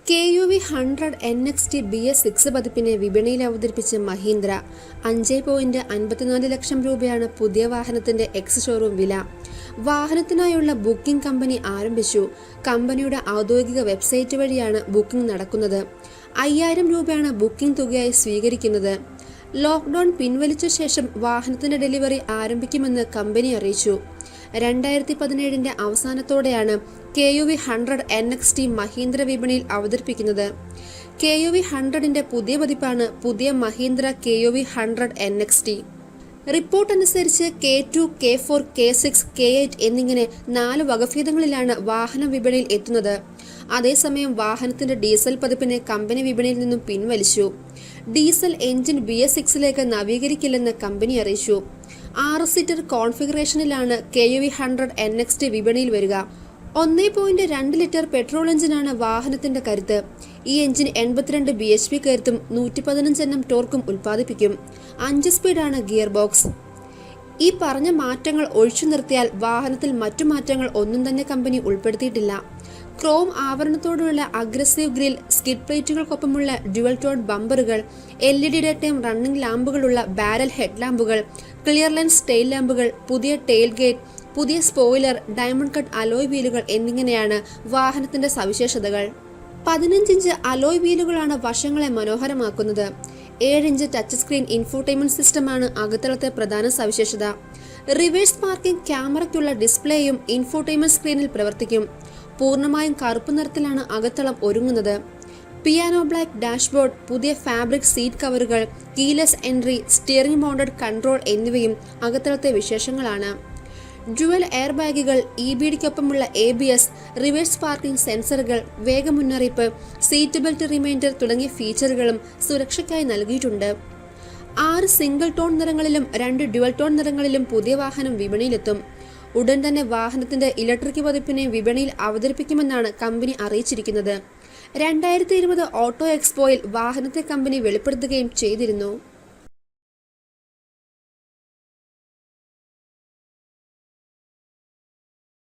KUV100 NXT BS6 പതിപ്പിനെ വിപണിയിൽ അവതരിപ്പിച്ച മഹീന്ദ്ര 5.54 ലക്ഷം രൂപയാണ് പുതിയ വാഹനത്തിന്റെ എക്സ് ഷോറൂം വില. വാഹനത്തിനായുള്ള ബുക്കിംഗ് കമ്പനി ആരംഭിച്ചു. കമ്പനിയുടെ ഔദ്യോഗിക വെബ്സൈറ്റ് വഴിയാണ് ബുക്കിംഗ് നടക്കുന്നത്. 5000 രൂപയാണ് ബുക്കിംഗ് തുകയായി സ്വീകരിക്കുന്നത്. ലോക്ക്ഡൌൺ പിൻവലിച്ച ശേഷം വാഹനത്തിന്റെ ഡെലിവറി ആരംഭിക്കുമെന്ന് കമ്പനി അറിയിച്ചു. 2017 അവസാനത്തോടെയാണ് KUV100 NXT മഹീന്ദ്ര വിപണിയിൽ അവതരിപ്പിക്കുന്നത്. KUV100 പുതിയ പതിപ്പാണ് പുതിയ മഹീന്ദ്ര KUV100 NXT. റിപ്പോർട്ട് അനുസരിച്ച് K2, K4, K6, K8 എന്നിങ്ങനെ 4 വകഭേദങ്ങളിലാണ് വാഹനം വിപണിയിൽ എത്തുന്നത്. അതേസമയം വാഹനത്തിന്റെ ഡീസൽ പതിപ്പിനെ കമ്പനി വിപണിയിൽ നിന്നും പിൻവലിച്ചു. ഡീസൽ എഞ്ചിൻ BS6ലേക്ക് നവീകരിക്കില്ലെന്ന് കമ്പനി അറിയിച്ചു. 6 സീറ്റർ കോൺഫിഗറേഷനിലാണ് KUV100 NXT വിപണിയിൽ വരിക. 1.2 ലിറ്റർ പെട്രോൾ എഞ്ചിനാണ് വാഹനത്തിന്റെ കരുത്ത്. ഈ എഞ്ചിൻ 82 bhp കരുത്തും 115 Nm ടോർക്കും ഉൽപ്പാദിപ്പിക്കും. 5 സ്പീഡാണ് ഗിയർ ബോക്സ്. ഈ പറഞ്ഞ മാറ്റങ്ങൾ ഒഴിച്ചു നിർത്തിയാൽ വാഹനത്തിൽ മറ്റു മാറ്റങ്ങൾ ഒന്നും തന്നെ കമ്പനി ഉൾപ്പെടുത്തിയിട്ടില്ല. ക്രോം ആവരണത്തോടുള്ള അഗ്രസീവ് ഗ്രിൽ, സ്കിഡ് പ്ലേറ്റുകൾക്കൊപ്പമുള്ള ഡ്യുവൽ ടോൺ ബമ്പറുകൾ, LED ഡേ ടൈം റണ്ണിംഗ് ലാമ്പുകളുള്ള ബാരൽ ഹെഡ് ലാമ്പുകൾ, ക്ലിയർ ലെൻസ് ടെയിൽ ലാമ്പുകൾ, പുതിയ ടെയിൽ ഗേറ്റ്, പുതിയ സ്പോയിലർ, ഡയമണ്ട് കട്ട് അലോയ് വീലുകൾ എന്നിങ്ങനെയാണ് വാഹനത്തിന്റെ സവിശേഷതകൾ. 15 ഇഞ്ച് അലോയ് വീലുകളാണ് വശങ്ങളെ മനോഹരമാക്കുന്നത്. 7 ഇഞ്ച് ടച്ച് സ്ക്രീൻ ഇൻഫോർടൈൻമെന്റ് സിസ്റ്റമാണ് അകത്തളത്തെ പ്രധാന സവിശേഷത. റിവേഴ്സ് പാർക്കിംഗ് ക്യാമറയ്ക്കുള്ള ഡിസ്പ്ലേയും ഇൻഫോർടൈൻമെന്റ് സ്ക്രീനിൽ പ്രവർത്തിക്കും. പൂർണ്ണമായും കറുപ്പ് നിറത്തിലാണ് അകത്തളം ഒരുങ്ങുന്നത്. പിയാനോ ബ്ലാക്ക് ഡാഷ്ബോർഡ്, പുതിയ ഫാബ്രിക് സീറ്റ് കവറുകൾ, keyless entry, steering mounted control എന്നിവയും അകത്തളത്തെ വിശേഷങ്ങളാണ്. ഡ്യുവൽ എയർ ബാഗുകൾ, EBDക്കൊപ്പമുള്ള ABS, റിവേഴ്സ് പാർക്കിംഗ് സെൻസറുകൾ, വേഗ മുന്നറിയിപ്പ്, സീറ്റ് ബെൽറ്റ് റിമൈൻഡർ തുടങ്ങിയ ഫീച്ചറുകളും സുരക്ഷയ്ക്കായി നൽകിയിട്ടുണ്ട്. 6 സിംഗിൾ ടോൺ നിറങ്ങളിലും 2 ഡ്യുവൽ ടോൺ നിറങ്ങളിലും പുതിയ വാഹനം വിപണിയിലെത്തും. ഉടൻ തന്നെ വാഹനത്തിന്റെ ഇലക്ട്രിക് പതിപ്പിനെ വിപണിയിൽ അവതരിപ്പിക്കുമെന്നാണ് കമ്പനി അറിയിച്ചിരിക്കുന്നത്. 2020 ഓട്ടോ എക്സ്പോയിൽ വാഹനത്തെ കമ്പനി വെളിപ്പെടുത്തുകയും ചെയ്തിരുന്നു.